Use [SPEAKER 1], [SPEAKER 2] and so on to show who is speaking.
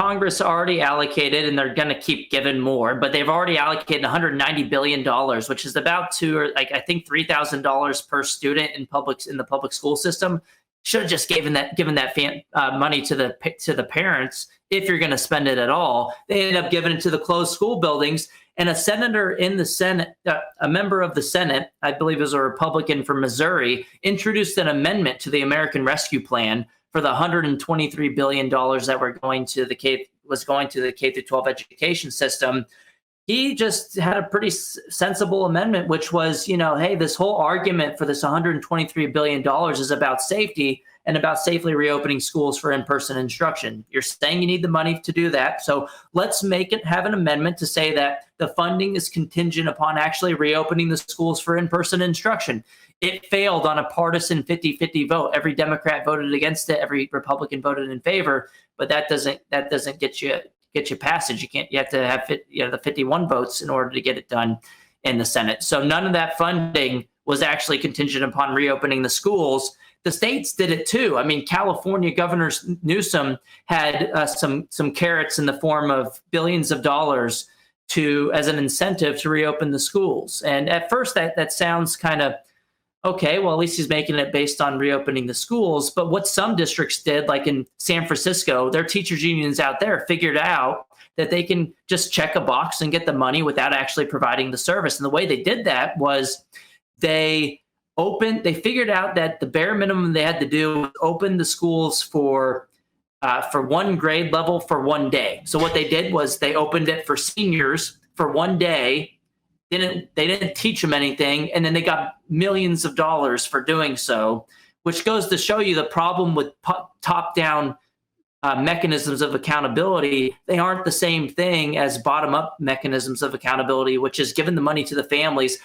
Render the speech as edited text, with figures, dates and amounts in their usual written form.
[SPEAKER 1] Congress already allocated, and they're going to keep giving more, but they've already allocated $190 billion, which is about I think $3,000 per student in the public school system. Should have just given that money to the parents if you're going to spend it at all. They ended up giving it to the closed school buildings. And a senator in the Senate, a member of the Senate, I believe is a Republican from Missouri, introduced an amendment to the American Rescue Plan for the $123 billion that was going to the K through 12 education system. He just had a pretty sensible amendment, which was, hey, this whole argument for this $123 billion is about safety and about safely reopening schools for in-person instruction. You're saying you need the money to do that. So let's have an amendment to say that the funding is contingent upon actually reopening the schools for in-person instruction. It failed on a partisan 50-50 vote. Every Democrat voted against it. Every Republican voted in favor. But that doesn't get you passage. You have to have the 51 votes in order to get it done in the Senate. So none of that funding was actually contingent upon reopening the schools. The states did it too. I mean, California Governor Newsom had some carrots in the form of billions of dollars as an incentive to reopen the schools. And at first that sounds kind of okay, well, at least he's making it based on reopening the schools. But what some districts did, like in San Francisco, their teachers unions out there figured out that they can just check a box and get the money without actually providing the service. And the way they did that was they figured out that the bare minimum they had to do was open the schools for one grade level for one day. So what they did was they opened it for seniors for one day. They didn't teach them anything, and then they got millions of dollars for doing so, which goes to show you the problem with top-down mechanisms of accountability. They aren't the same thing as bottom-up mechanisms of accountability, which is giving the money to the families.